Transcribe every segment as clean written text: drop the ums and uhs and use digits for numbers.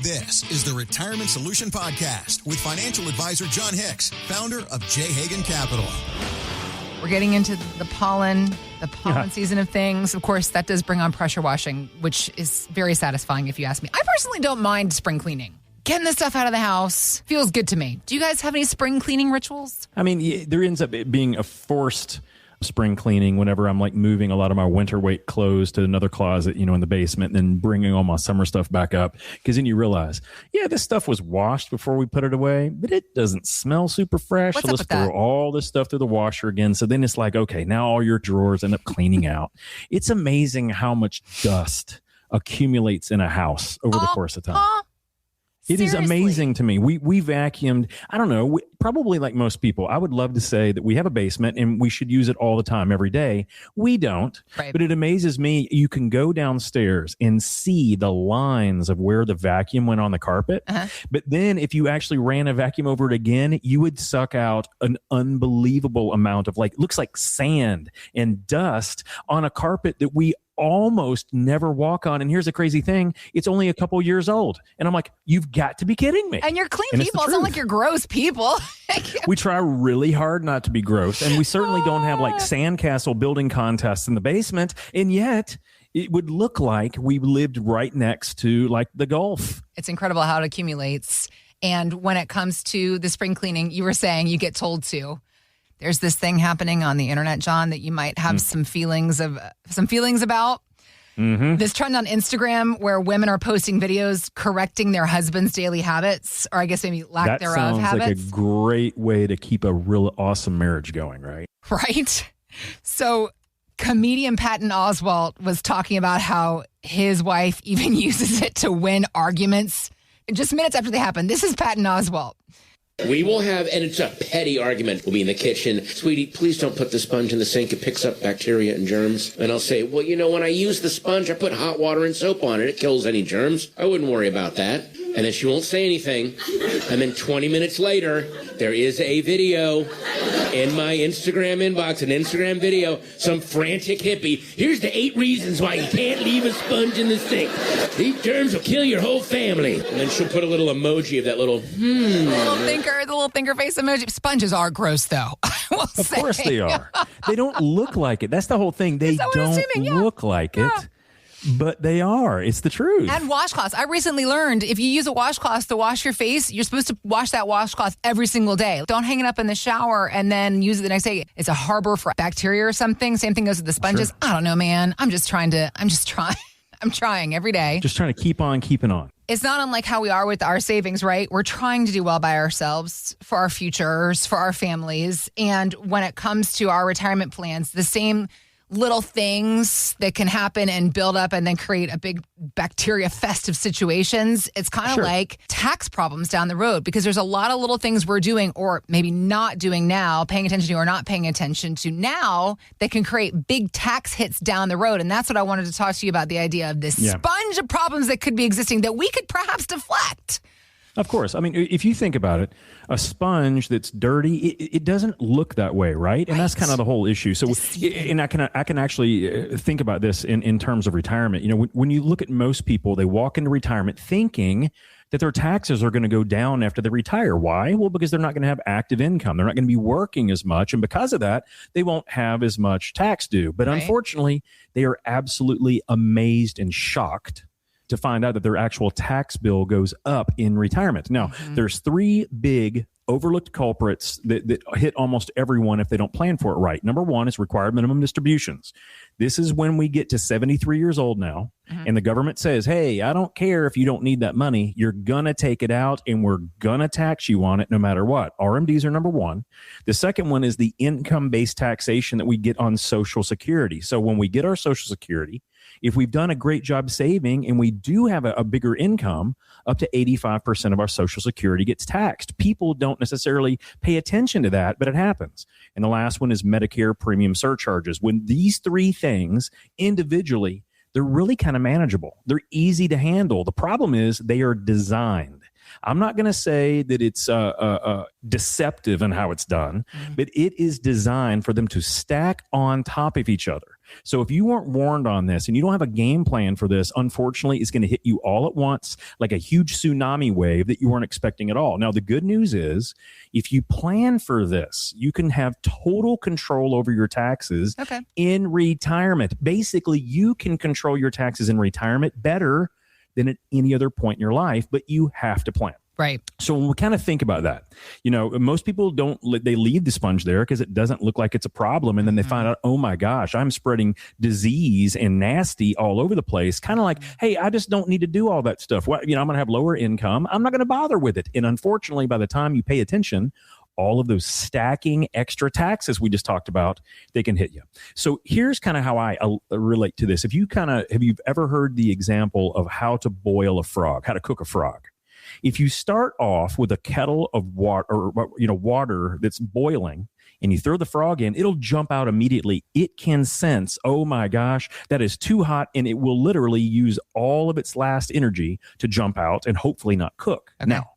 This is the Retirement Solution Podcast with financial advisor Jon Hicks, founder of J. Hagan Capital. We're getting into the pollen season of things. Of course, that does bring on pressure washing, which is very satisfying if you ask me. I personally don't mind spring cleaning. Getting the stuff out of the house feels good to me. Do you guys have any spring cleaning rituals? I mean, there ends up being a forced spring cleaning whenever I'm like moving a lot of my winter weight clothes to another closet, in the basement, and then bringing all my summer stuff back up. Because then you realize, this stuff was washed before we put it away, but it doesn't smell super fresh. What's so up let's with that? throw all this stuff through the washer again. So then it's like, okay, now all your drawers end up cleaning out. It's amazing how much dust accumulates in a house over the course of time. It is amazing to me. We vacuumed, I don't know, probably like most people. I would love to say that we have a basement and we should use it all the time, every day. We don't. Right. But it amazes me. You can go downstairs and see the lines of where the vacuum went on the carpet. Uh-huh. But then if you actually ran a vacuum over it again, you would suck out an unbelievable amount of looks like sand and dust on a carpet that we almost never walk on. And here's the crazy thing. It's only a couple years old. And I'm like, you've got to be kidding me. And you're clean people. It's not like you're gross people. We try really hard not to be gross. And we certainly don't have sandcastle building contests in the basement. And yet it would look like we lived right next to the Gulf. It's incredible how it accumulates. And when it comes to the spring cleaning, you were saying you get told to. There's this thing happening on the internet, John, that you might have some feelings about. Mm-hmm. This trend on Instagram where women are posting videos correcting their husband's daily habits, or I guess maybe lack thereof habits. That sounds like a great way to keep a real awesome marriage going, right? Right. So comedian Patton Oswalt was talking about how his wife even uses it to win arguments just minutes after they happen. This is Patton Oswalt. We will have, and it's a petty argument, we'll be in the kitchen. Sweetie, please don't put the sponge in the sink. It picks up bacteria and germs. And I'll say, well, when I use the sponge, I put hot water and soap on it. It kills any germs. I wouldn't worry about that. And then she won't say anything. And then 20 minutes later, there is a video in my Instagram inbox, an Instagram video, some frantic hippie. Here's the 8 reasons why you can't leave a sponge in the sink. These germs will kill your whole family. And then she'll put a little emoji of that little, The little thinker face emoji. Sponges are gross, though. Of course they are. They don't look like it. That's the whole thing. They don't look like it. But they are. It's the truth. And washcloths. I recently learned if you use a washcloth to wash your face, you're supposed to wash that washcloth every single day. Don't hang it up in the shower and then use it the next day. It's a harbor for bacteria or something. Same thing goes with the sponges. Sure. I don't know, man. I'm trying every day. Just trying to keep on keeping on. It's not unlike how we are with our savings, right? We're trying to do well by ourselves, for our futures, for our families. And when it comes to our retirement plans, the same little things that can happen and build up and then create a big bacteria fest of situations. It's kind of like tax problems down the road, because there's a lot of little things we're doing or maybe not doing now, paying attention to or not paying attention to now, that can create big tax hits down the road. And that's what I wanted to talk to you about, the idea of this sponge of problems that could be existing that we could perhaps deflect. Of course. I mean, if you think about it, a sponge that's dirty, it doesn't look that way, right? And that's kind of the whole issue. So, and I can actually think about this in terms of retirement. When you look at most people, they walk into retirement thinking that their taxes are going to go down after they retire. Why? Well, because they're not going to have active income. They're not going to be working as much. And because of that, they won't have as much tax due. But unfortunately, they are absolutely amazed and shocked to find out that their actual tax bill goes up in retirement. Now, there's 3 big overlooked culprits that hit almost everyone if they don't plan for it right. Number 1 is required minimum distributions. This is when we get to 73 years old now, and the government says, hey, I don't care if you don't need that money. You're going to take it out, and we're going to tax you on it no matter what. RMDs are number 1. The second one is the income-based taxation that we get on Social Security. So when we get our Social Security, if we've done a great job saving and we do have a bigger income, up to 85% of our Social Security gets taxed. People don't necessarily pay attention to that, but it happens. And the last one is Medicare premium surcharges. When these 3 things individually, they're really kind of manageable. They're easy to handle. The problem is they are designed I'm not going to say that it's deceptive in how it's done, but it is designed for them to stack on top of each other. So if you weren't warned on this and you don't have a game plan for this, unfortunately, it's going to hit you all at once like a huge tsunami wave that you weren't expecting at all. Now, the good news is if you plan for this, you can have total control over your taxes in retirement. Basically, you can control your taxes in retirement better than at any other point in your life, but you have to plan. Right. So when we kind of think about that, most people they leave the sponge there because it doesn't look like it's a problem. And then they find out, oh my gosh, I'm spreading disease and nasty all over the place. Kind of like, hey, I just don't need to do all that stuff. Well, I'm going to have lower income. I'm not going to bother with it. And unfortunately, by the time you pay attention, all of those stacking extra taxes we just talked about, they can hit you. So here's kind of how I relate to this. Have you ever heard the example of how to boil a frog, how to cook a frog? If you start off with a kettle of water, water that's boiling, and you throw the frog in, it'll jump out immediately. It can sense, oh my gosh, that is too hot, and it will literally use all of its last energy to jump out and hopefully not cook. Okay. Now,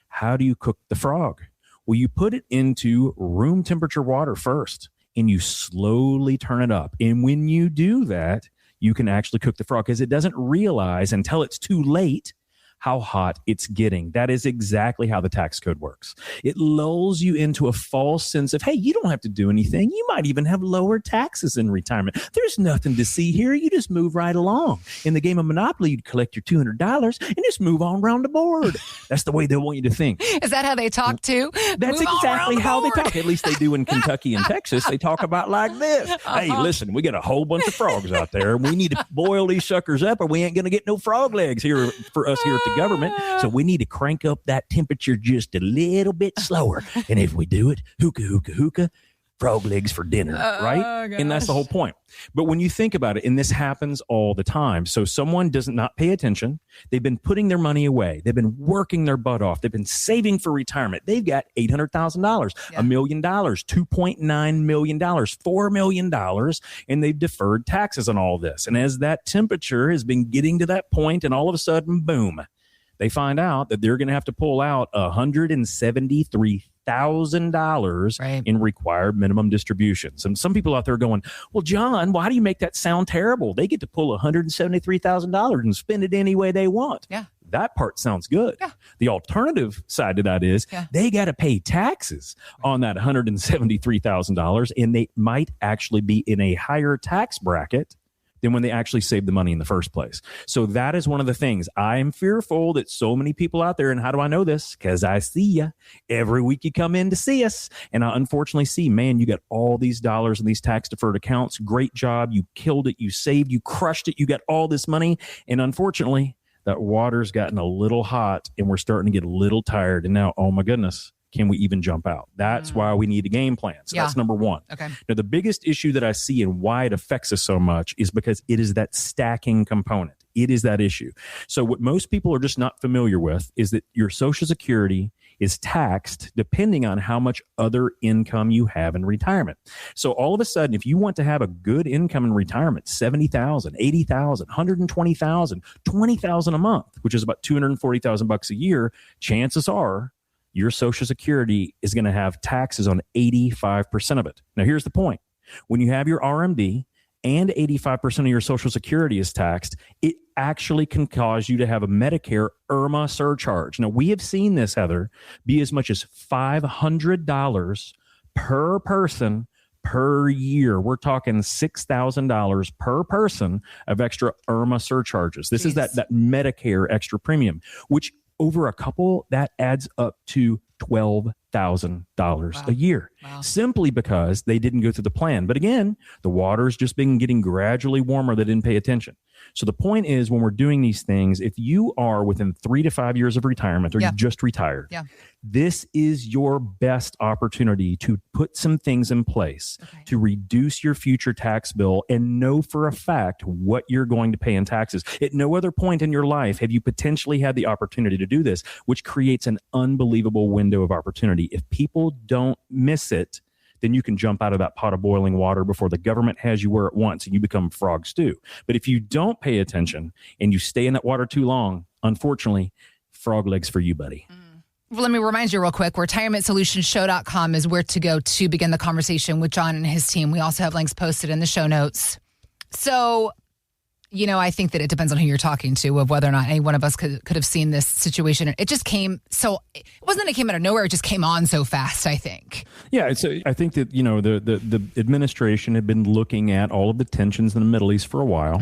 how do you cook the frog? Well, you put it into room temperature water first, and you slowly turn it up. And when you do that, you can actually cook the frog because it doesn't realize until it's too late how hot it's getting. That is exactly how the tax code works. It lulls you into a false sense of, hey, you don't have to do anything. You might even have lower taxes in retirement. There's nothing to see here. You just move right along. In the game of Monopoly, you'd collect your $200 and just move on around the board. That's the way they want you to think. Is that how they talk too? That's exactly how they talk. At least they do in Kentucky and Texas. They talk about like this. Hey, listen, we got a whole bunch of frogs out there. We need to boil these suckers up or we ain't going to get no frog legs here for us here at the government. So we need to crank up that temperature just a little bit slower. And if we do it, hookah, hookah, hookah, frog legs for dinner, right? Gosh. And that's the whole point. But when you think about it, and this happens all the time, so someone does not pay attention. They've been putting their money away. They've been working their butt off. They've been saving for retirement. They've got $800,000, $1 million, $2.9 million, $4 million, and they've deferred taxes on all this. And as that temperature has been getting to that point, and all of a sudden, boom, they find out that they're going to have to pull out $173,000 in required minimum distributions. And some people out there are going, well, John, why do you make that sound terrible? They get to pull $173,000 and spend it any way they want. Yeah. That part sounds good. Yeah. The alternative side to that is they got to pay taxes on that $173,000, and they might actually be in a higher tax bracket than when they actually saved the money in the first place. So that is one of the things. I am fearful that so many people out there, and how do I know this? Because I see you. Every week you come in to see us, and I unfortunately see, man, you got all these dollars in these tax-deferred accounts. Great job. You killed it. You saved. You crushed it. You got all this money. And unfortunately, that water's gotten a little hot, and we're starting to get a little tired. And now, oh my goodness, can we even jump out? That's why we need a game plan. So that's number one. Okay. Now, the biggest issue that I see and why it affects us so much is because it is that stacking component. It is that issue. So what most people are just not familiar with is that your Social Security is taxed depending on how much other income you have in retirement. So all of a sudden, if you want to have a good income in retirement, $70,000, $80,000, $120,000, $20,000 a month, which is about $240,000 a year, chances are your Social Security is going to have taxes on 85% of it. Now, here's the point. When you have your RMD and 85% of your Social Security is taxed, it actually can cause you to have a Medicare IRMA surcharge. Now, we have seen this, Heather, be as much as $500 per person per year. We're talking $6,000 per person of extra IRMA surcharges. This is that Medicare extra premium, which over a couple, that adds up to $12,000 a year, simply because they didn't go through the plan. But again, the water's just been getting gradually warmer. They didn't pay attention. So the point is, when we're doing these things, if you are within 3 to 5 years of retirement, or you just retired, this is your best opportunity to put some things in place to reduce your future tax bill and know for a fact what you're going to pay in taxes. At no other point in your life have you potentially had the opportunity to do this, which creates an unbelievable window of opportunity. If people don't miss it, then you can jump out of that pot of boiling water before the government has you where it wants and you become frog stew. But if you don't pay attention and you stay in that water too long, unfortunately, frog legs for you, buddy. Well, let me remind you real quick, retirementsolutionshow.com is where to go to begin the conversation with Jon and his team. We also have links posted in the show notes. So, I think that it depends on who you're talking to of whether or not any one of us could have seen this situation. It just came it wasn't that it came out of nowhere. It just came on so fast, I think. Yeah, I think that, the administration had been looking at all of the tensions in the Middle East for a while,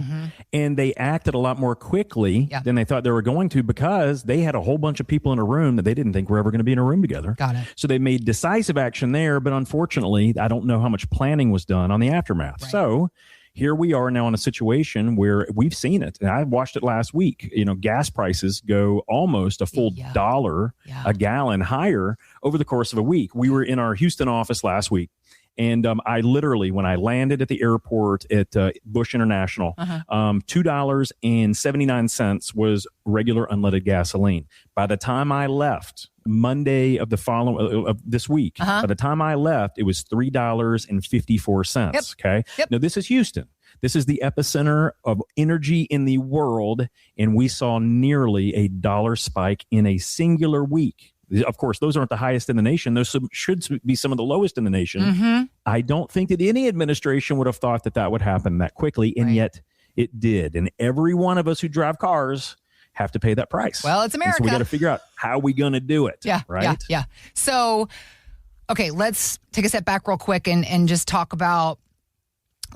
and they acted a lot more quickly than they thought they were going to because they had a whole bunch of people in a room that they didn't think were ever going to be in a room together. Got it. So they made decisive action there, but unfortunately, I don't know how much planning was done on the aftermath. Right. So here we are now in a situation where we've seen it, and I watched it last week. Gas prices go almost a full $1 a gallon higher over the course of a week. We were in our Houston office last week, and I literally, when I landed at the airport at Bush International, $2.79 was regular unleaded gasoline. By the time I left Monday of the following of this week, by the time I left, it was $3.54. Yep. Okay. Yep. Now this is Houston. This is the epicenter of energy in the world, and we saw nearly a $1 spike in a singular week. Of course, those aren't the highest in the nation. Those should be some of the lowest in the nation. I don't think that any administration would have thought that would happen that quickly, and yet it did. And every one of us who drive cars have to pay that price. Well, it's America. And so we got to figure out how we going to do it. Yeah, right? Yeah. So, okay, let's take a step back real quick and just talk about,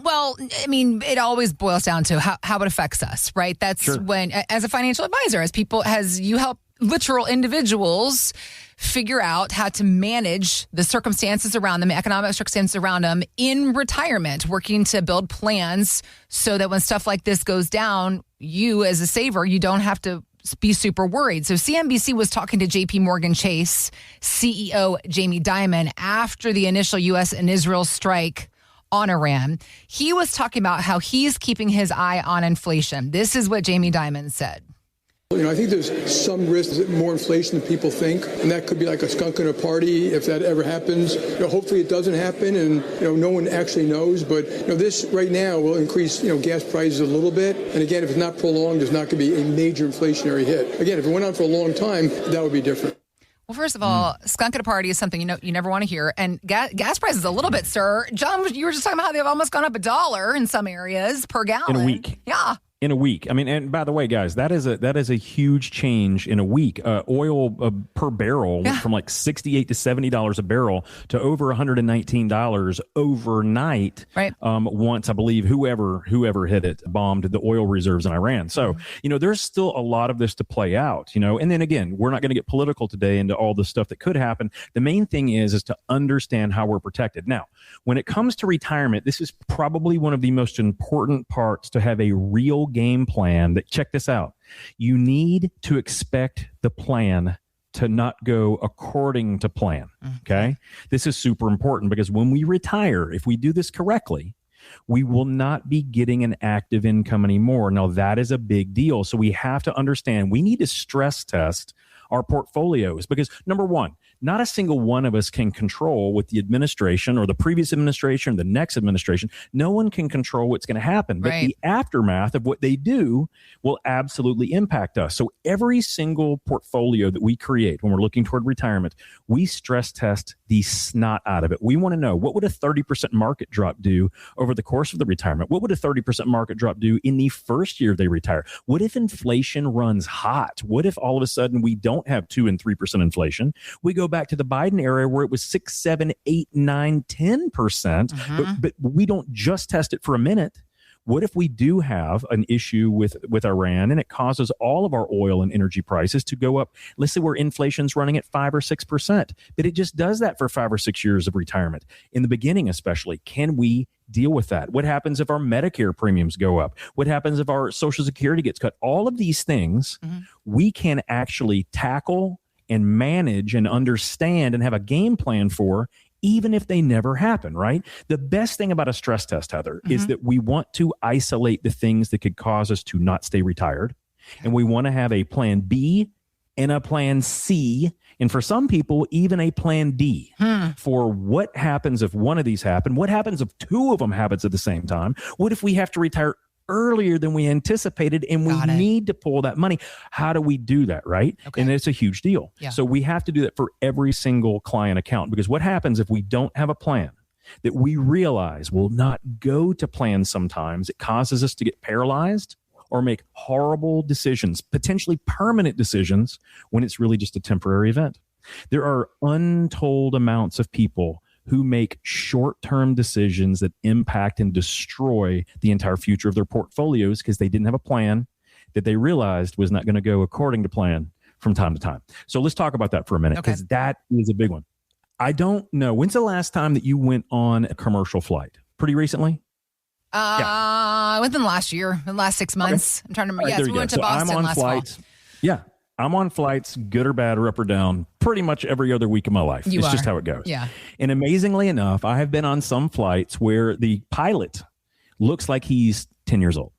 well, I mean, it always boils down to how it affects us, right? That's when, as a financial advisor, as you help literal individuals figure out how to manage the circumstances around them, economic circumstances around them in retirement, working to build plans so that when stuff like this goes down, you as a saver, you don't have to be super worried. So CNBC was talking to JP Morgan Chase CEO Jamie Dimon after the initial U.S. and Israel strike on Iran. He was talking about how he's keeping his eye on inflation. This is what Jamie Dimon said. I think there's some risk of more inflation than people think, and that could be like a skunk in a party if that ever happens. Hopefully it doesn't happen, and no one actually knows. But this right now will increase gas prices a little bit. And again, if it's not prolonged, there's not going to be a major inflationary hit. Again, if it went on for a long time, that would be different. Well, first of all, skunk at a party is something you never want to hear, and gas prices a little bit, sir. Jon, you were just talking about how they've almost gone up $1 in some areas per gallon in a week. Yeah. In a week. I mean, and by the way, guys, that is a huge change in a week. Oil per barrel went from like $68 to $70 a barrel to over $119 overnight. Right. Once, I believe, whoever hit it bombed the oil reserves in Iran. So, there's still a lot of this to play out, and then again, we're not going to get political today into all the stuff that could happen. The main thing is to understand how we're protected. Now, when it comes to retirement, this is probably one of the most important parts to have a real game plan. That, check this out. You need to expect the plan to not go according to plan. Okay. This is super important because when we retire, if we do this correctly, we will not be getting an active income anymore. Now that is a big deal. So we have to understand we need to stress test our portfolios because number one, not a single one of us can control what the administration or the previous administration, the next administration, no one can control what's going to happen. But the aftermath of what they do will absolutely impact us. So every single portfolio that we create when we're looking toward retirement, we stress test the snot out of it. We want to know, what would a 30% market drop do over the course of the retirement? What would a 30% market drop do in the first year they retire? What if inflation runs hot? What if all of a sudden we don't have 2 and 3% inflation? We go back to the Biden era where it was 6, 7, 8, 9, 10%, but we don't just test it for a minute. What if we do have an issue with Iran and it causes all of our oil and energy prices to go up? Let's say where inflation's running at 5 or 6%, but it just does that for 5 or 6 years of retirement. In the beginning, especially, can we deal with that? What happens if our Medicare premiums go up? What happens if our Social Security gets cut? All of these things we can actually tackle and manage and understand and have a game plan for, even if they never happen, right? The best thing about a stress test, Heather, is that we want to isolate the things that could cause us to not stay retired. And we want to have a plan B and a plan C. And for some people, even a plan D for what happens if one of these happen? What happens if 2 of them happens at the same time? What if we have to retire earlier than we anticipated, and we need to pull that money. How do we do that, right? Okay. And it's a huge deal. Yeah. So we have to do that for every single client account, because what happens if we don't have a plan that we realize will not go to plan sometimes? It causes us to get paralyzed or make horrible decisions, potentially permanent decisions, when it's really just a temporary event. There are untold amounts of people who make short-term decisions that impact and destroy the entire future of their portfolios because they didn't have a plan that they realized was not going to go according to plan from time to time. So let's talk about that for a minute, because that is a big one. I don't know. When's the last time that you went on a commercial flight? Pretty recently? Within last year, the last 6 months. Okay. I'm trying to remember. Yes, we went to Boston last fall. Yeah. I'm on flights, good or bad or up or down, pretty much every other week of my life. It's just how it goes. Yeah. And amazingly enough, I have been on some flights where the pilot looks like he's 10 years old.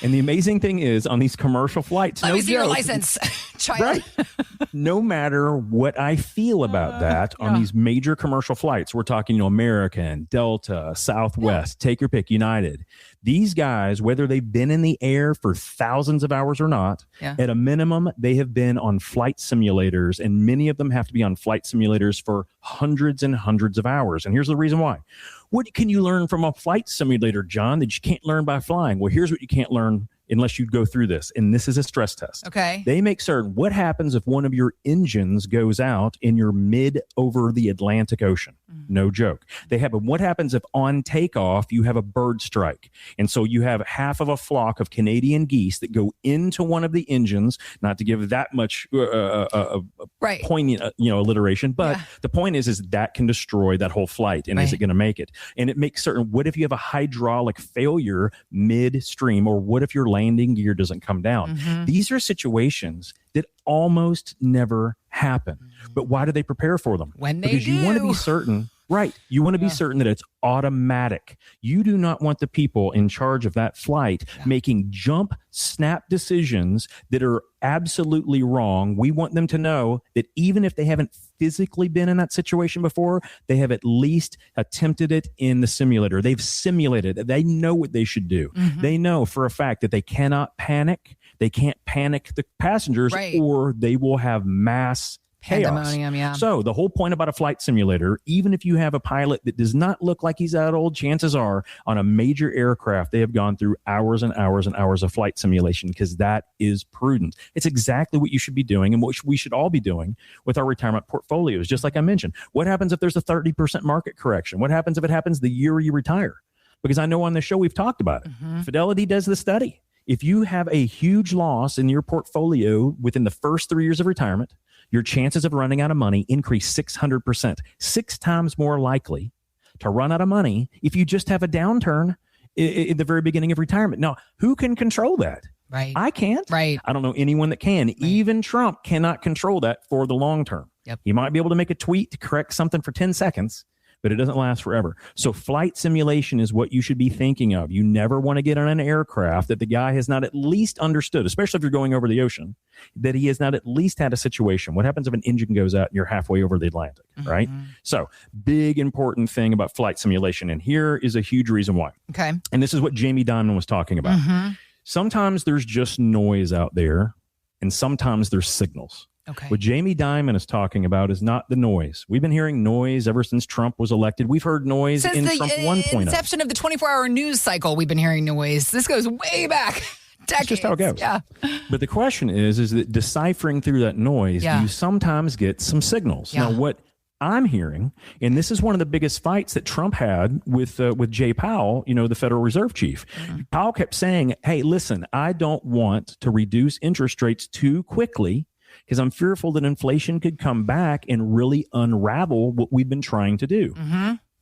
And the amazing thing is, on these commercial flights, let me see your license, child. Right. No matter what I feel about that on these major commercial flights, we're talking, American, Delta, Southwest, take your pick, United. These guys, whether they've been in the air for thousands of hours or not, at a minimum, they have been on flight simulators, and many of them have to be on flight simulators for hundreds and hundreds of hours. And here's the reason why. What can you learn from a flight simulator, John, that you can't learn by flying? Well, here's what you can't learn unless you go through this. And this is a stress test. Okay. They make certain what happens if one of your engines goes out and you're mid over the Atlantic Ocean. No joke. They have what happens if on takeoff you have a bird strike. And so you have half of a flock of Canadian geese that go into one of the engines, not to give that much poignant alliteration, but the point is that can destroy that whole flight. And is it going to make it? And it makes certain, what if you have a hydraulic failure midstream, or what if your landing gear doesn't come down? These are situations that almost never happen. But why do they prepare for them? When they because do. You want to be certain. Right. You want to be certain that it's automatic. You do not want the people in charge of that flight making jump, snap decisions that are absolutely wrong. We want them to know that even if they haven't physically been in that situation before, they have at least attempted it in the simulator. They've simulated it. They know what they should do. They know for a fact that they cannot panic. They can't panic the passengers, or they will have mass chaos. So the whole point about a flight simulator, even if you have a pilot that does not look like he's that old, chances are on a major aircraft, they have gone through hours and hours and hours of flight simulation, because that is prudent. It's exactly what you should be doing, and what we should all be doing with our retirement portfolios. Just like I mentioned, what happens if there's a 30% market correction? What happens if it happens the year you retire? Because I know on the show we've talked about it. Fidelity does the study. If you have a huge loss in your portfolio within the first 3 years of retirement, your chances of running out of money increase 600%, 6 times more likely to run out of money if you just have a downturn in the very beginning of retirement. Now, who can control that? Right. I can't. Right. I don't know anyone that can. Right. Even Trump cannot control that for the long term. Yep. He might be able to make a tweet to correct something for 10 seconds, but it doesn't last forever. So flight simulation is what you should be thinking of. You never want to get on an aircraft that the guy has not at least understood, especially if you're going over the ocean, that he has not at least had a situation. What happens if an engine goes out and you're halfway over the Atlantic, right? So big important thing about flight simulation. And here is a huge reason why. Okay. And this is what Jamie Dimon was talking about. Sometimes there's just noise out there, and sometimes there's signals. Okay. What Jamie Dimon is talking about is not the noise. We've been hearing noise ever since Trump was elected. We've heard noise since in the Trump 1.0. Inception of the 24-hour news cycle, we've been hearing noise. This goes way back. Decades. That's just how it goes. Yeah. But the question is that deciphering through that noise, you sometimes get some signals. Now, what I'm hearing, and this is one of the biggest fights that Trump had with Jay Powell, the Federal Reserve chief. Powell kept saying, hey, listen, I don't want to reduce interest rates too quickly, because I'm fearful that inflation could come back and really unravel what we've been trying to do.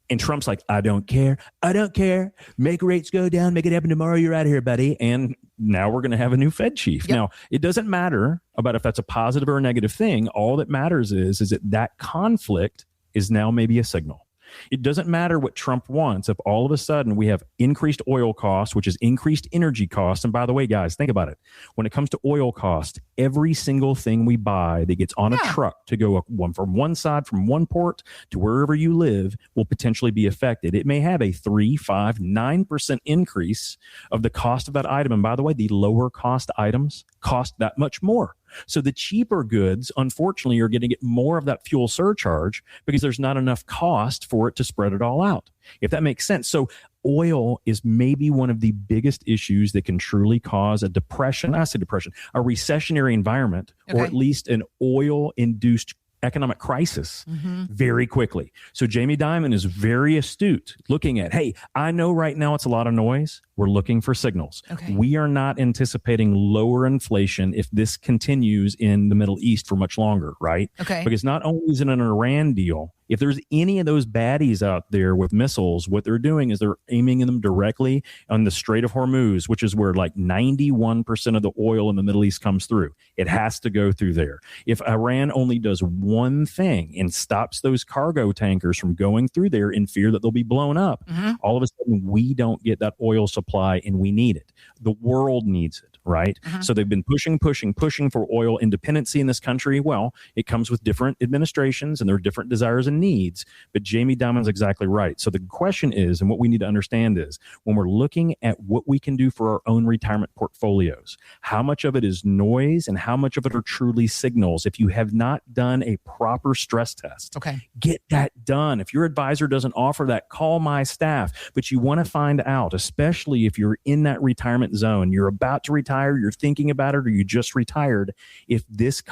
And Trump's like, I don't care. I don't care. Make rates go down. Make it happen tomorrow. You're out of here, buddy. And now we're going to have a new Fed chief. Now, it doesn't matter about if that's a positive or a negative thing. All that matters is that conflict is now maybe a signal. It doesn't matter what Trump wants if all of a sudden we have increased oil costs, which is increased energy costs. And by the way, guys, think about it. When it comes to oil cost, every single thing we buy that gets on a truck to go from one side, from one port to wherever you live will potentially be affected. It may have a 3, 5, 9% increase of the cost of that item. And by the way, the lower cost items cost that much more. So the cheaper goods, unfortunately, are going to get more of that fuel surcharge because there's not enough cost for it to spread it all out, if that makes sense. So oil is maybe one of the biggest issues that can truly cause a depression, a recessionary environment, or at least an oil-induced economic crisis very quickly. So Jamie Dimon is very astute looking at, hey, I know right now it's a lot of noise. We're looking for signals. We are not anticipating lower inflation if this continues in the Middle East for much longer, right? Because not only is it an Iran deal, if there's any of those baddies out there with missiles, what they're doing is they're aiming them directly on the Strait of Hormuz, which is where like 91% of the oil in the Middle East comes through. It has to go through there. If Iran only does one thing and stops those cargo tankers from going through there in fear that they'll be blown up, all of a sudden we don't get that oil supply and we need it. The world needs it, right? So they've been pushing for oil independency in this country. Well, it comes with different administrations and there are different desires and needs, but Jamie Dimon's exactly right. So the question is, and what we need to understand is, when we're looking at what we can do for our own retirement portfolios, how much of it is noise and how much of it are truly signals? If you have not done a proper stress test, get that done. If your advisor doesn't offer that, call my staff. But you want to find out, especially if you're in that retirement zone, you're about to retire, you're thinking about it, or you just retired, if this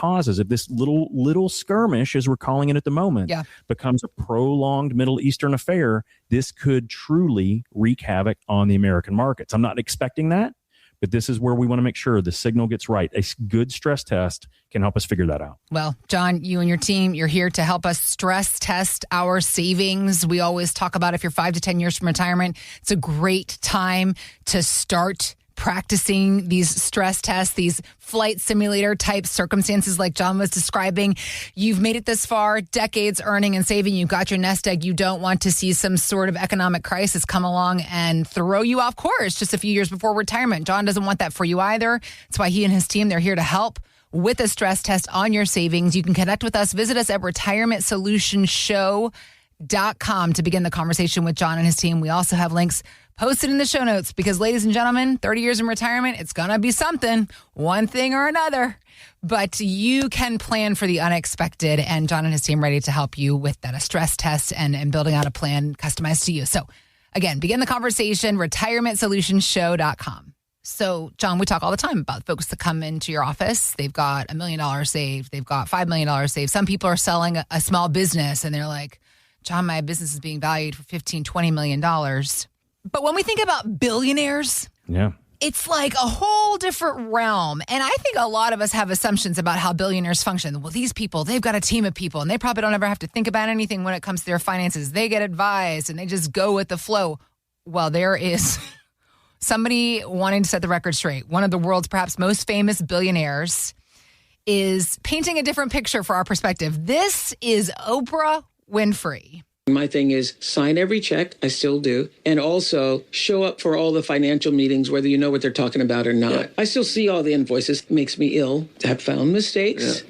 little skirmish, as we're calling it at the moment, becomes a prolonged Middle Eastern affair, this could truly wreak havoc on the American markets. I'm not expecting that, but this is where we want to make sure the signal gets right. A good stress test can help us figure that out. Well, Jon, you and your team, you're here to help us stress test our savings. We always talk about if you're 5 to 10 years from retirement, it's a great time to start practicing these stress tests, these flight simulator type circumstances like Jon was describing. You've made it this far, decades earning and saving. You've got your nest egg. You don't want to see some sort of economic crisis come along and throw you off course just a few years before retirement. Jon doesn't want that for you either. That's why he and his team, they're here to help with a stress test on your savings. You can connect with us. Visit us at retirementsolutionshow.com to begin the conversation with Jon and his team. We also have links posted in the show notes because, ladies and gentlemen, 30 years in retirement, it's going to be something, one thing or another. But you can plan for the unexpected, and Jon and his team ready to help you with that, a stress test and building out a plan customized to you. So, again, begin the conversation, retirementsolutionshow.com. So, Jon, we talk all the time about folks that come into your office. They've got $1 million saved. They've got $5 million saved. Some people are selling a small business, and they're like, Jon, my business is being valued for $15, $20 million. But when we think about billionaires, it's like a whole different realm. And I think a lot of us have assumptions about how billionaires function. Well, these people, they've got a team of people, and they probably don't ever have to think about anything when it comes to their finances. They get advised, and they just go with the flow. Well, there is somebody wanting to set the record straight. One of the world's perhaps most famous billionaires is painting a different picture for our perspective. This is Oprah Winfrey. My thing is sign every check. I still do. And also show up for all the financial meetings, whether you know what they're talking about or not. Yeah. I still see all the invoices. It makes me ill to have found mistakes.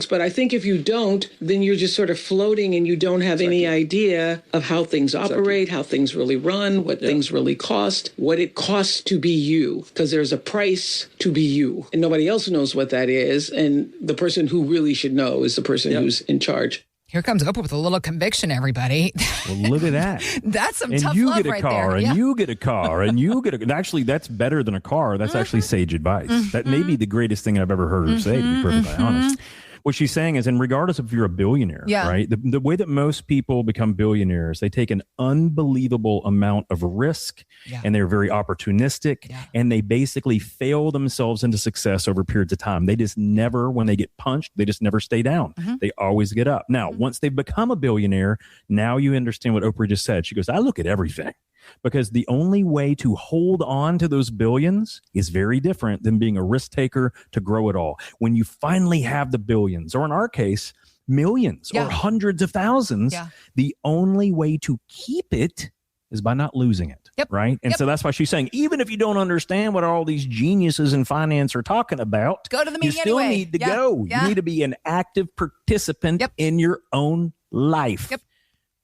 But I think if you don't, then you're just sort of floating and you don't have any idea of how things operate, how things really run, what things really cost, what it costs to be you. Because there's a price to be you. And nobody else knows what that is. And the person who really should know is the person who's in charge. Here comes Oprah with a little conviction, everybody. Well, look at that. That's some and tough you love get a right car, there. and you get a car, and you get a... Actually, that's better than a car. That's actually sage advice. That may be the greatest thing I've ever heard her say, to be perfectly honest. What she's saying is, and regardless if you're a billionaire, right? The way that most people become billionaires, they take an unbelievable amount of risk, and they're very opportunistic, and they basically fail themselves into success over periods of time. They just never, when they get punched, they just never stay down. They always get up. Now, once they've become a billionaire, now you understand what Oprah just said. She goes, I look at everything. Because the only way to hold on to those billions is very different than being a risk taker to grow it all. When you finally have the billions, billions, or in our case, millions or hundreds of thousands. The only way to keep it is by not losing it. Right. And so that's why she's saying, even if you don't understand what all these geniuses in finance are talking about, go to the meeting. You still need to go. You need to be an active participant in your own life.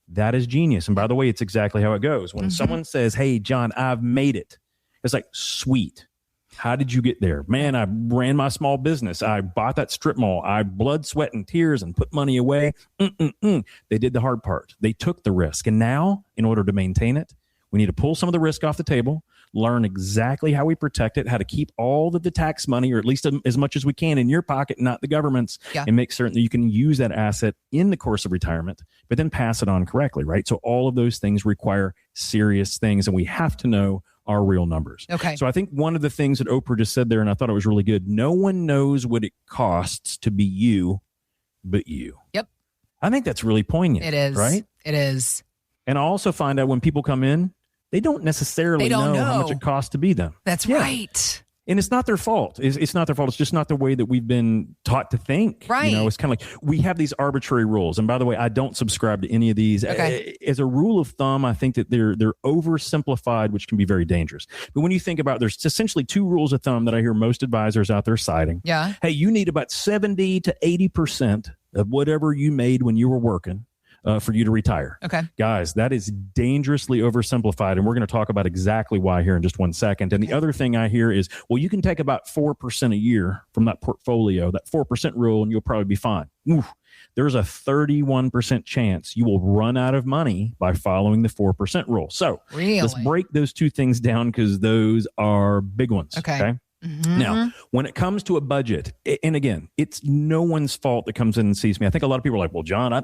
That is genius. And by the way, it's exactly how it goes. When someone says, hey, John, I've made it. It's like, sweet. How did you get there? Man, I ran my small business. I bought that strip mall. I blood, sweat, and tears and put money away. They did the hard part. They took the risk. And now, in order to maintain it, we need to pull some of the risk off the table, learn exactly how we protect it, how to keep all of the tax money, or at least as much as we can, in your pocket, not the government's, and make certain that you can use that asset in the course of retirement, but then pass it on correctly, right? So all of those things require serious things, and we have to know our real numbers. Okay. So I think one of the things that Oprah just said there, and I thought it was really good, no one knows what it costs to be you but you. I think that's really poignant. It is. Right? It is. And I also find out when people come in, they don't necessarily know how much it costs to be them. That's right. And it's not their fault. It's not their fault. It's just not the way that we've been taught to think. Right. You know, it's kind of like we have these arbitrary rules. And by the way, I don't subscribe to any of these. As a rule of thumb, I think that they're oversimplified, which can be very dangerous. But when you think about, there's essentially two rules of thumb that I hear most advisors out there citing. Hey, you need about 70 to 80% of whatever you made when you were working for you to retire. Guys, that is dangerously oversimplified. And we're going to talk about exactly why here in just one second. And the other thing I hear is, well, you can take about 4% a year from that portfolio, that 4% rule, and you'll probably be fine. Oof. There's a 31% chance you will run out of money by following the 4% rule. So let's break those two things down, because those are big ones. Okay. Now, when it comes to a budget, and again, it's no one's fault that comes in and sees me. I think a lot of people are like, well, John,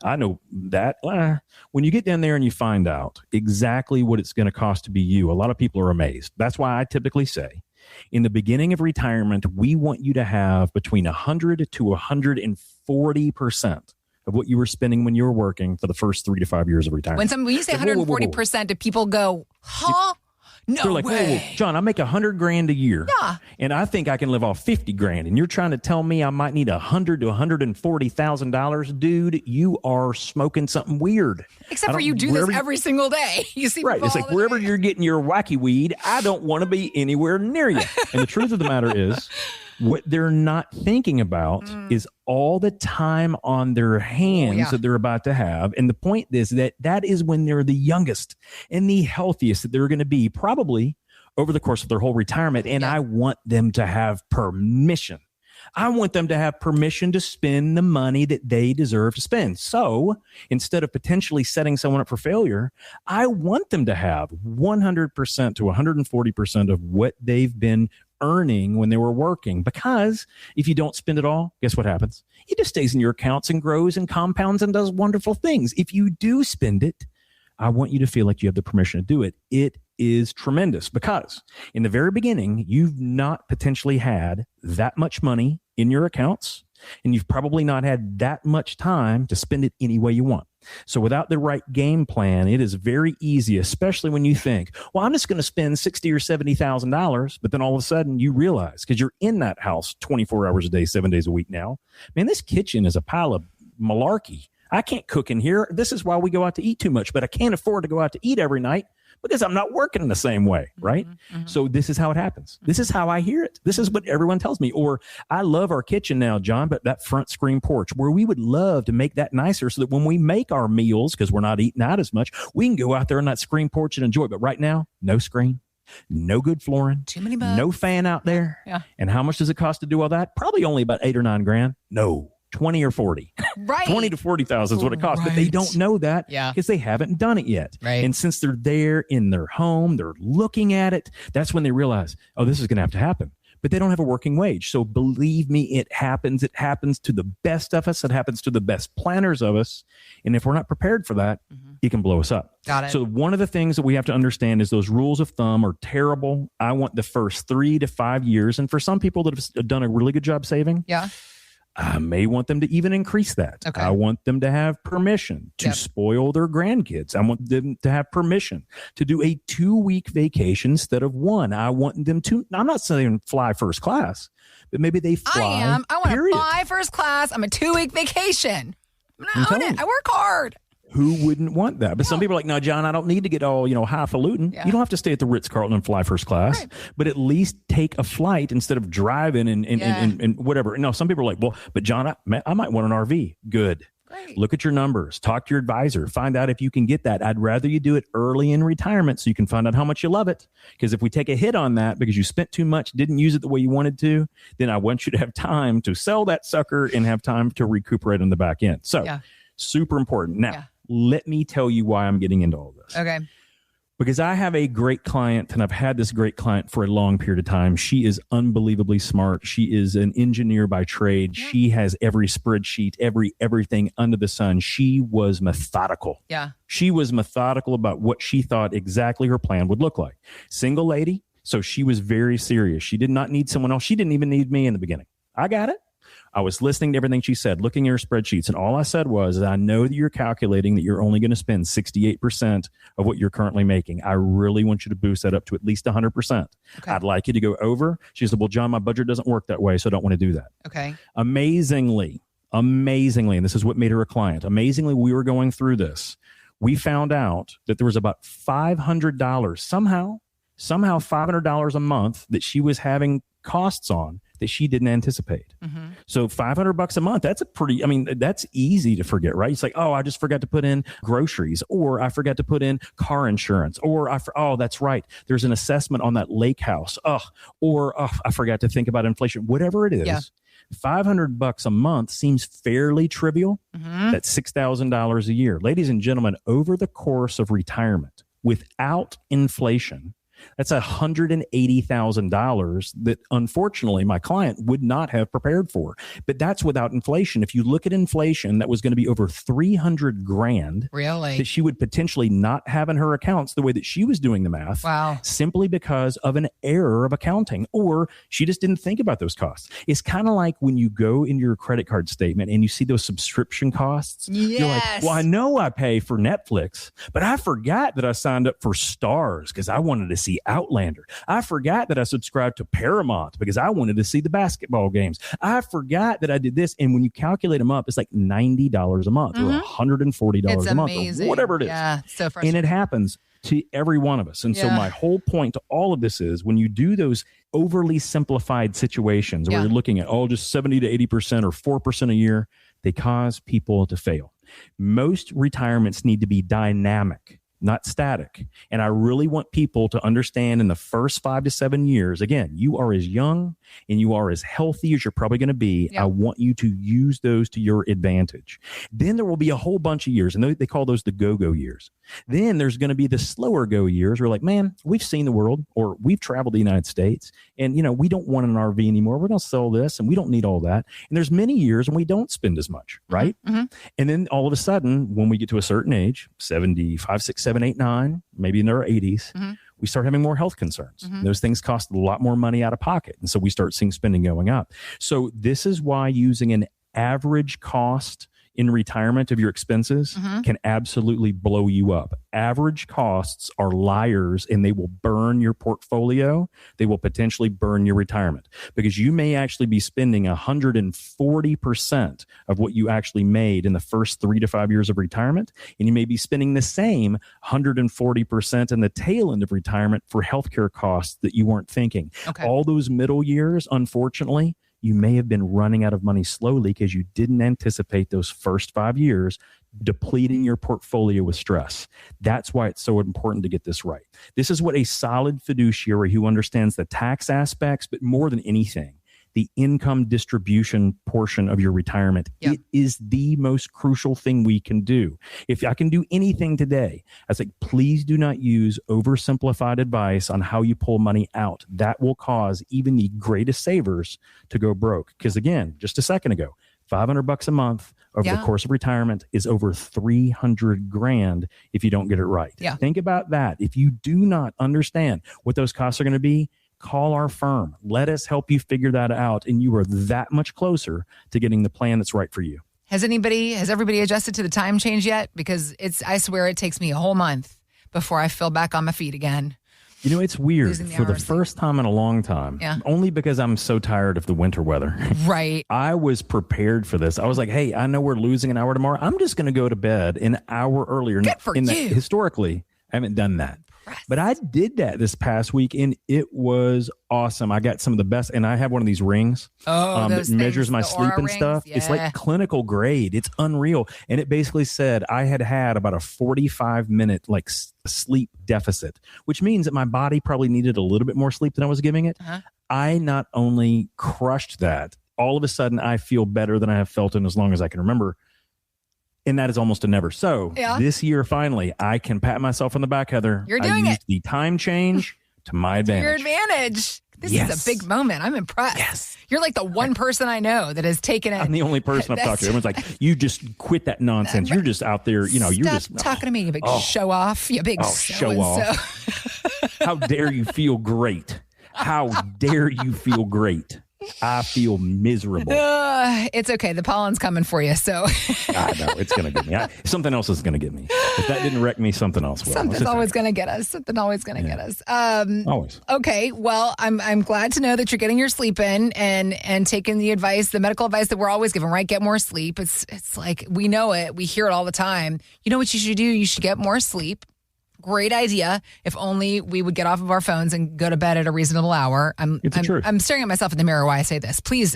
I know that. When you get down there and you find out exactly what it's going to cost to be you, a lot of people are amazed. That's why I typically say, in the beginning of retirement, we want you to have between 100 to 140% of what you were spending when you were working for the first 3 to 5 years of retirement. When you say 140%, do people go, huh? No They're like, way. Whoa, John, I make $100,000 a year, and I think I can live off $50,000, and you're trying to tell me I might need $100,000 to $140,000, dude? You are smoking something weird. Except for you do this every single day. You see, right? It's like wherever you're getting your wacky weed, I don't want to be anywhere near you. And the truth of the matter is, what they're not thinking about is all the time on their hands that they're about to have. And the point is that is when they're the youngest and the healthiest that they're going to be, probably over the course of their whole retirement. And I want them to have permission. I want them to have permission to spend the money that they deserve to spend. So instead of potentially setting someone up for failure, I want them to have 100% to 140% of what they've been earning when they were working. Because if you don't spend it all, guess what happens? It just stays in your accounts and grows and compounds and does wonderful things. If you do spend it, I want you to feel like you have the permission to do it. It is tremendous, because in the very beginning, you've not potentially had that much money in your accounts, and you've probably not had that much time to spend it any way you want. So without the right game plan, it is very easy, especially when you think, well, I'm just going to spend $60,000 or $70,000. But then all of a sudden you realize, because you're in that house 24 hours a day, 7 days a week now, man, this kitchen is a pile of malarkey. I can't cook in here. This is why we go out to eat too much, but I can't afford to go out to eat every night because I'm not working in the same way, right? So this is how it happens. This is how I hear it. This is what everyone tells me. Or I love our kitchen now, John, but that front screen porch, where we would love to make that nicer so that when we make our meals, because we're not eating out as much, we can go out there on that screen porch and enjoy it. But right now, no screen, no good flooring, too many bugs, no fan out there. And how much does it cost to do all that? Probably only about $8 or $9 grand. No. 20 or 40, right? 20 to 40,000 is what it costs, but they don't know that because they haven't done it yet. And since they're there in their home, they're looking at it. That's when they realize, oh, this is going to have to happen. But they don't have a working wage. So believe me, it happens. It happens to the best of us. It happens to the best planners of us. And if we're not prepared for that, it can blow us up. Got it. So one of the things that we have to understand is those rules of thumb are terrible. I want the first 3 to 5 years. And for some people that have done a really good job saving, I may want them to even increase that. Okay. I want them to have permission to spoil their grandkids. I want them to have permission to do a 2-week vacation instead of 1. I want them to, I'm not saying fly first class, but maybe they fly. I want to fly first class. I'm a 2-week vacation. I'm going to own it. I work hard. Who wouldn't want that? But some people are like, no, John, I don't need to get all, highfalutin. Yeah. You don't have to stay at the Ritz-Carlton and fly first class, but at least take a flight instead of driving and whatever. No, some people are like, well, but John, I might want an RV. Good. Great. Look at your numbers. Talk to your advisor. Find out if you can get that. I'd rather you do it early in retirement so you can find out how much you love it. Because if we take a hit on that because you spent too much, didn't use it the way you wanted to, then I want you to have time to sell that sucker and have time to recuperate on the back end. So super important. Now, let me tell you why I'm getting into all this. Okay. Because I have a great client, and I've had this great client for a long period of time. She is unbelievably smart. She is an engineer by trade. Yeah. She has every spreadsheet, everything under the sun. She was methodical. Yeah. She was methodical about what she thought exactly her plan would look like. Single lady, so she was very serious. She did not need someone else. She didn't even need me in the beginning. I got it. I was listening to everything she said, looking at her spreadsheets, and all I said was, I know that you're calculating that you're only going to spend 68% of what you're currently making. I really want you to boost that up to at least 100%. Okay. I'd like you to go over. She said, well, John, my budget doesn't work that way, so I don't want to do that. Okay. Amazingly, and this is what made her a client, amazingly, we were going through this. We found out that there was about $500, somehow $500 a month that she was having costs on that she didn't anticipate. Mm-hmm. So $500 a month, that's easy to forget, right? It's like, oh, I just forgot to put in groceries, or I forgot to put in car insurance, or that's right, there's an assessment on that lake house. I forgot to think about inflation. Whatever it is, $500 a month seems fairly trivial. Mm-hmm. That's $6,000 a year. Ladies and gentlemen, over the course of retirement, without inflation, that's $180,000 that unfortunately my client would not have prepared for. But that's without inflation. If you look at inflation, that was going to be over $300,000. Really? That she would potentially not have in her accounts the way that she was doing the math. Wow. Simply because of an error of accounting, or she just didn't think about those costs. It's kind of like when you go into your credit card statement and you see those subscription costs. Yes. You're like, well, I know I pay for Netflix, but I forgot that I signed up for Stars because I wanted to see Outlander. I forgot that I subscribed to Paramount because I wanted to see the basketball games. I forgot that I did this. And when you calculate them up, it's like $90 a month or $140 a month or whatever it is. Yeah, so frustrating. And it happens to every one of us. And so my whole point to all of this is when you do those overly simplified situations where you're looking at just 70 to 80% or 4% a year, they cause people to fail. Most retirements need to be dynamic, not static. And I really want people to understand in the first 5 to 7 years, again, you are as young and you are as healthy as you're probably going to be. Yep. I want you to use those to your advantage. Then there will be a whole bunch of years, and they call those the go-go years. Then there's going to be the slower go years. We're like, man, we've seen the world, or we've traveled the United States, and we don't want an RV anymore. We're going to sell this, and we don't need all that. And there's many years when we don't spend as much, right? Mm-hmm. And then all of a sudden, when we get to a certain age, 75, 6, 7, 8, 9, maybe in our 80s, we start having more health concerns. Mm-hmm. Those things cost a lot more money out of pocket. And so we start seeing spending going up. So this is why using an average cost in retirement of your expenses can absolutely blow you up. Average costs are liars, and they will burn your portfolio. They will potentially burn your retirement, because you may actually be spending 140% of what you actually made in the first 3 to 5 years of retirement. And you may be spending the same 140% in the tail end of retirement for healthcare costs that you weren't thinking. Okay. All those middle years, unfortunately, you may have been running out of money slowly because you didn't anticipate those first 5 years depleting your portfolio with stress. That's why it's so important to get this right. This is what a solid fiduciary who understands the tax aspects, but more than anything, the income distribution portion of your retirement. It is the most crucial thing we can do. If I can do anything today, I say, please do not use oversimplified advice on how you pull money out. That will cause even the greatest savers to go broke. Because again, just a second ago, $500 a month over the course of retirement is over $300,000 if you don't get it right. Yeah. Think about that. If you do not understand what those costs are going to be, call our firm. Let us help you figure that out. And you are that much closer to getting the plan that's right for you. Has everybody adjusted to the time change yet? Because I swear it takes me a whole month before I feel back on my feet again. You know, it's weird for the first time in a long time, only because I'm so tired of the winter weather. Right. I was prepared for this. I was like, hey, I know we're losing an hour tomorrow. I'm just going to go to bed an hour earlier. Good for you. Historically, I haven't done that. But I did that this past week, and it was awesome. I got some of the best, and I have one of these rings that measures my sleep and stuff. Yeah. It's like clinical grade. It's unreal. And it basically said I had about a 45-minute like sleep deficit, which means that my body probably needed a little bit more sleep than I was giving it. I not only crushed that, all of a sudden I feel better than I have felt in as long as I can remember. And that is almost a never. So this year, finally, I can pat myself on the back, Heather. You're doing it. The time change to my advantage. Your advantage. This is a big moment. I'm impressed. Yes. You're like the one person I know that has taken it. I'm the only person I've talked to. Everyone's like, you just quit that nonsense. You're just out there, you're just talking to me, you big show off. You big show off. How dare you feel great? How dare you feel great? I feel miserable. It's okay. The pollen's coming for you. So I know it's going to get me. Something else is going to get me. If that didn't wreck me, something else will. Something's always going to get us. Something always going to get us. Always. Okay. Well, I'm glad to know that you're getting your sleep in and taking the advice, the medical advice that we're always given, right? Get more sleep. It's like, we know it. We hear it all the time. You know what you should do? You should get more sleep. Great idea. If only we would get off of our phones and go to bed at a reasonable hour. I'm staring at myself in the mirror while I say this. Please,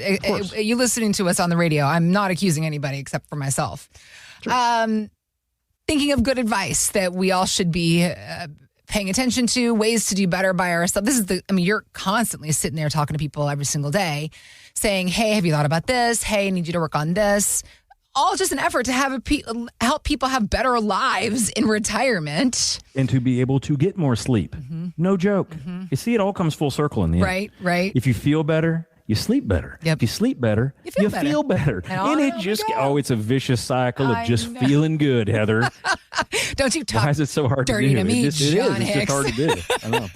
you listening to us on the radio, I'm not accusing anybody except for myself. Sure. Thinking of good advice that we all should be paying attention to, ways to do better by ourselves. You're constantly sitting there talking to people every single day saying, hey, have you thought about this? Hey, I need you to work on this. All just an effort to help people have better lives in retirement. And to be able to get more sleep. Mm-hmm. No joke. Mm-hmm. You see, it all comes full circle in the end. Right. If you feel better, you sleep better. Yep. If you sleep better, you feel better. And it just, it's a vicious cycle of just feeling good, Heather. Don't you talk Why is it so hard dirty to do? To me, Jon Hicks. It's just hard to do. I know.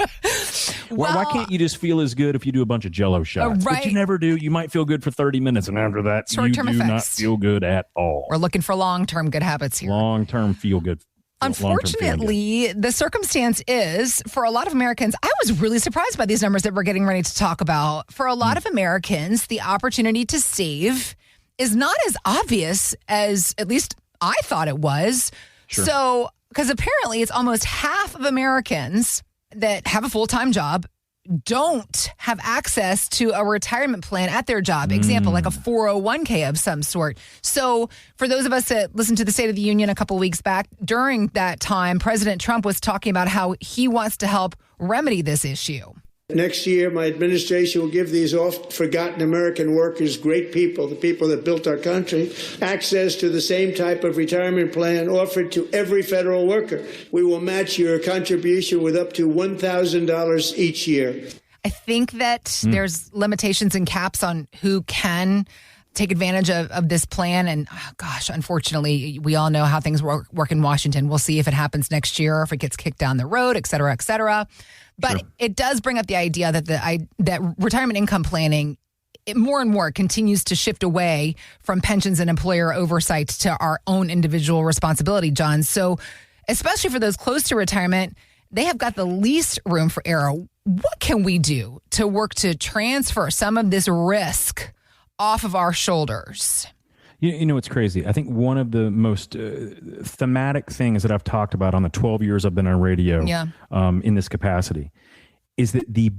Why can't you just feel as good if you do a bunch of Jell-O shots? Right. But you never do. You might feel good for 30 minutes, and after that, short-term you do effects. not feel good at all. We're looking for long-term good habits here. Long-term feel good. Unfortunately, the circumstance is, for a lot of Americans, I was really surprised by these numbers that we're getting ready to talk about. For a lot of Americans, the opportunity to save is not as obvious as at least I thought it was. Sure. So, because apparently it's almost half of Americans that have a full-time job don't have access to a retirement plan at their job. Example, like a 401k of some sort. So for those of us that listened to the State of the Union a couple of weeks back, during that time, President Trump was talking about how he wants to help remedy this issue. Next year, my administration will give these oft-forgotten American workers, great people, the people that built our country, access to the same type of retirement plan offered to every federal worker. We will match your contribution with up to $1,000 each year. I think that there's limitations and caps on who can take advantage of this plan. And unfortunately, we all know how things work in Washington. We'll see if it happens next year or if it gets kicked down the road, et cetera, et cetera. But it does bring up the idea that that retirement income planning, more and more continues to shift away from pensions and employer oversight to our own individual responsibility, John. So especially for those close to retirement, they have got the least room for error. What can we do to work to transfer some of this risk off of our shoulders? You know, it's crazy. I think one of the most thematic things that I've talked about on the 12 years I've been on radio in this capacity is that the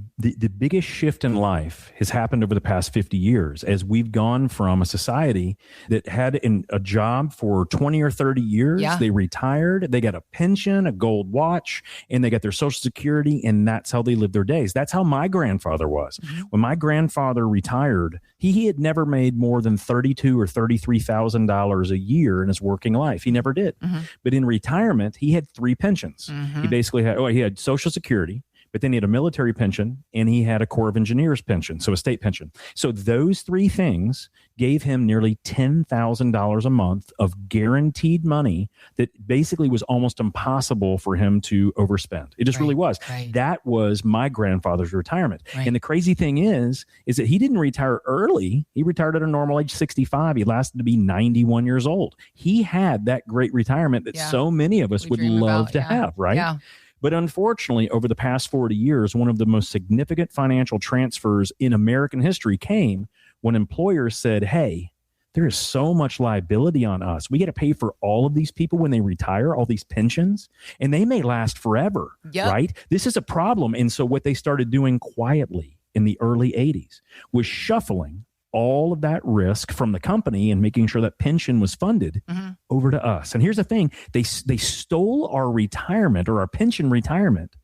biggest shift in life has happened over the past 50 years as we've gone from a society that had a job for 20 or 30 years. Yeah. They retired, they got a pension, a gold watch, and they got their Social Security, and that's how they lived their days. That's how my grandfather was. Mm-hmm. When my grandfather retired, he had never made more than $32,000 or $33,000 a year in his working life. He never did. Mm-hmm. But in retirement, he had 3 pensions. Mm-hmm. He basically had Social Security, but then he had a military pension and he had a Corps of Engineers pension, so a state pension. So those three things gave him nearly $10,000 a month of guaranteed money that basically was almost impossible for him to overspend. It just really was. Right. That was my grandfather's retirement. Right. And the crazy thing is that he didn't retire early. He retired at a normal age 65. He lasted to be 91 years old. He had that great retirement that so many of us would love to have, right? Yeah. But unfortunately, over the past 40 years, one of the most significant financial transfers in American history came when employers said, hey, there is so much liability on us. We got to pay for all of these people when they retire, all these pensions, and they may last forever, right? This is a problem. And so what they started doing quietly in the early 80s was shuffling all of that risk from the company and making sure that pension was funded over to us. And here's the thing, they stole our retirement or our pension retirement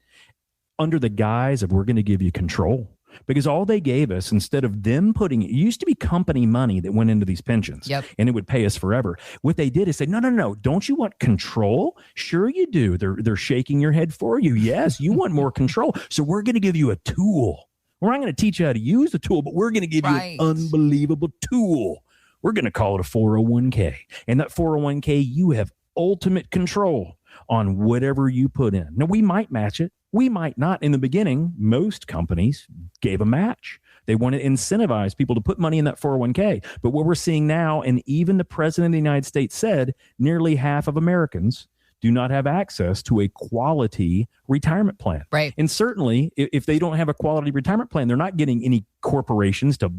under the guise of we're going to give you control. Because all they gave us, instead of them putting, it used to be company money that went into these pensions and it would pay us forever. What they did is say, no, don't you want control? Sure you do. They're shaking your head for you. Yes, you want more control. So we're going to give you a tool. We're not going to teach you how to use the tool, but we're going to give you an unbelievable tool. We're going to call it a 401k. And that 401k, you have ultimate control on whatever you put in. Now, we might match it. We might not. In the beginning, most companies gave a match. They want to incentivize people to put money in that 401k. But what we're seeing now, and even the president of the United States said, nearly half of Americans do not have access to a quality retirement plan. Right. And certainly, if they don't have a quality retirement plan, they're not getting any corporations to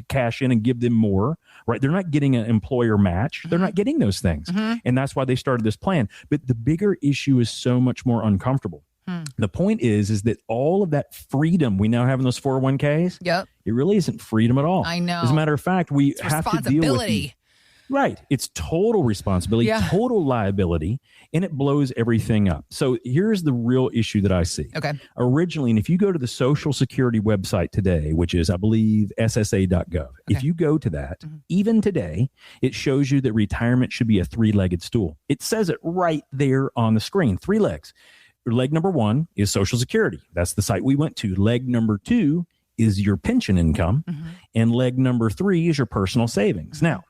cash in and give them more, right? They're not getting an employer match. They're not getting those things. And that's why they started this plan. But the bigger issue is so much more uncomfortable. The point is that all of that freedom we now have in those 401ks, it really isn't freedom at all. I know. As a matter of fact, it's have to deal with right. It's total responsibility, total liability, and it blows everything up. So here's the real issue that I see. Okay. Originally, and if you go to the Social Security website today, which is, I believe, ssa.gov, if you go to that, even today, it shows you that retirement should be a three-legged stool. It says it right there on the screen, 3 legs. Leg number 1 is Social Security. That's the site we went to. Leg number 2 is your pension income. And leg number 3 is your personal savings. Now,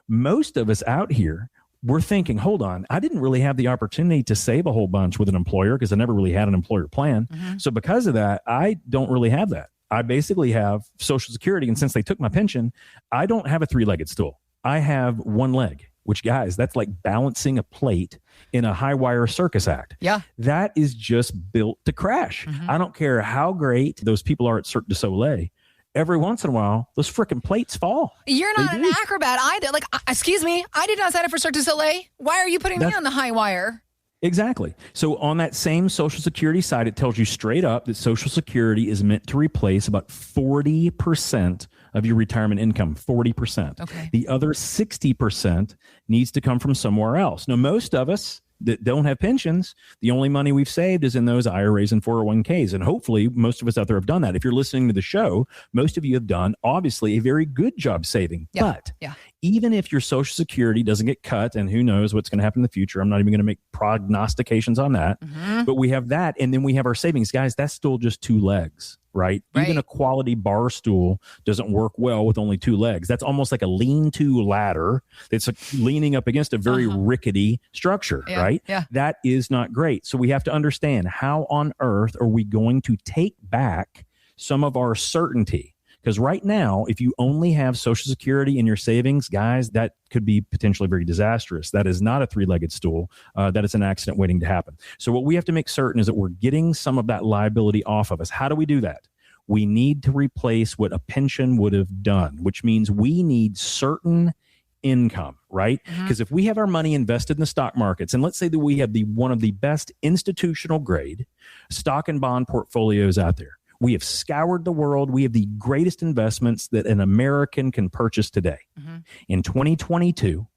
most of us out here, we're thinking, hold on, I didn't really have the opportunity to save a whole bunch with an employer because I never really had an employer plan. So because of that, I don't really have that. I basically have Social Security. And since they took my pension, I don't have a 3-legged stool. I have 1 leg, which, guys, that's like balancing a plate in a high wire circus act. Yeah. That is just built to crash. I don't care how great those people are at Cirque du Soleil. Every once in a while, those freaking plates fall. You're not an acrobat either. Like, excuse me, I did not sign up for Cirque du Soleil. Why are you putting me on the high wire? Exactly. So on that same Social Security site, it tells you straight up that Social Security is meant to replace about 40% of your retirement income, 40%. Okay. The other 60% needs to come from somewhere else. Now, most of us that don't have pensions, the only money we've saved is in those IRAs and 401ks. And hopefully most of us out there have done that. If you're listening to the show, most of you have done obviously a very good job saving. But even if your Social Security doesn't get cut, and who knows what's going to happen in the future, I'm not even going to make prognostications on that, but we have that. And then we have our savings. Guys, that's still just 2 legs. Right? Even a quality bar stool doesn't work well with only 2 legs. That's almost like a lean-to ladder that's leaning up against a very rickety structure, right? Yeah. That is not great. So we have to understand, how on earth are we going to take back some of our certainty? Because right now, if you only have Social Security in your savings, guys, that could be potentially very disastrous. That is not a 3-legged stool. That is an accident waiting to happen. So what we have to make certain is that we're getting some of that liability off of us. How do we do that? We need to replace what a pension would have done, which means we need certain income, right? Because if we have our money invested in the stock markets, and let's say that we have one of the best institutional grade stock and bond portfolios out there, we have scoured the world. We have the greatest investments that an American can purchase today. In 2022,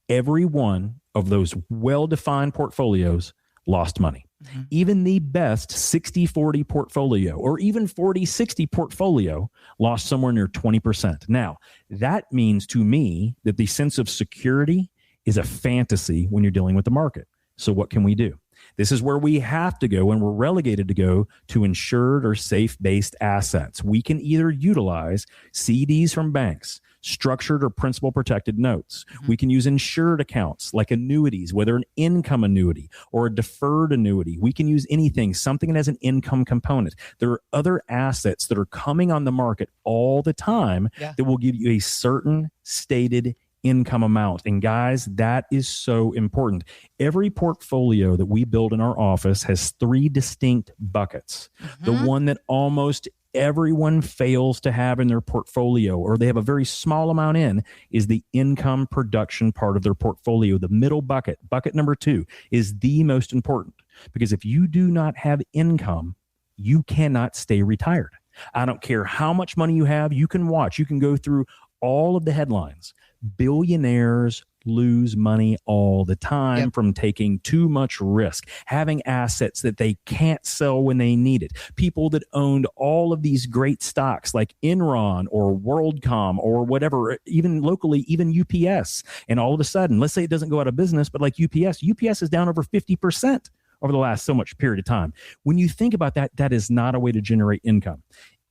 every one of those well-defined portfolios lost money. Even the best 60-40 portfolio or even 40-60 portfolio lost somewhere near 20%. Now, that means to me that the sense of security is a fantasy when you're dealing with the market. So what can we do? This is where we have to go, and we're relegated to go to insured or safe-based assets. We can either utilize CDs from banks, structured or principal protected notes. We can use insured accounts like annuities, whether an income annuity or a deferred annuity. We can use anything, something that has an income component. There are other assets that are coming on the market all the time that will give you a certain stated income amount. And guys, that is so important. Every portfolio that we build in our office has 3 distinct buckets. The one that almost everyone fails to have in their portfolio, or they have a very small amount in, is the income production part of their portfolio. The middle bucket, bucket number 2, is the most important, because if you do not have income, you cannot stay retired. I don't care how much money you have. You can go through all of the headlines. Billionaires lose money all the time from taking too much risk, having assets that they can't sell when they need it. People that owned all of these great stocks like Enron or WorldCom or whatever, even locally, even UPS. And all of a sudden, let's say it doesn't go out of business, but like UPS is down over 50% over the last so much period of time. When you think about that, that is not a way to generate income.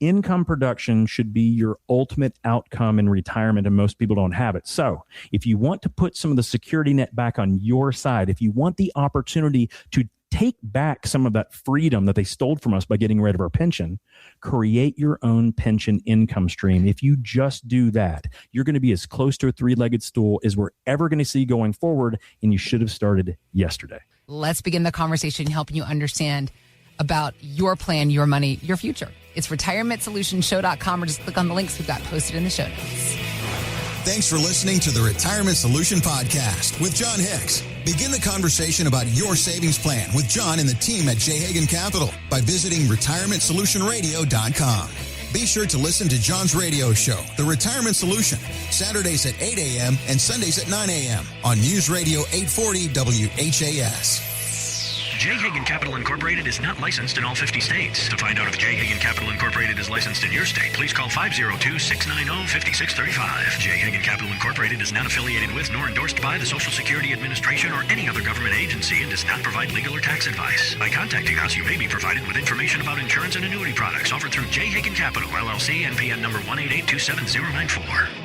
Income production should be your ultimate outcome in retirement, and most people don't have it. So if you want to put some of the security net back on your side, if you want the opportunity to take back some of that freedom that they stole from us by getting rid of our pension, create your own pension income stream. If you just do that, you're going to be as close to a 3-legged stool as we're ever going to see going forward, and you should have started yesterday. Let's begin the conversation helping you understand about your plan, your money, your future. It's retirementsolutionshow.com, or just click on the links we've got posted in the show notes. Thanks for listening to the Retirement Solution Podcast with Jon Hicks. Begin the conversation about your savings plan with Jon and the team at J. Hagan Capital by visiting retirementsolutionradio.com. Be sure to listen to Jon's radio show, The Retirement Solution, Saturdays at 8 a.m. and Sundays at 9 a.m. on News Radio 840 WHAS. J. Hagan Capital Incorporated is not licensed in all 50 states. To find out if J. Hagan Capital Incorporated is licensed in your state, please call 502-690-5635. J. Hagan Capital Incorporated is not affiliated with nor endorsed by the Social Security Administration or any other government agency and does not provide legal or tax advice. By contacting us, you may be provided with information about insurance and annuity products offered through J. Hagan Capital, LLC, NPN number 1882794.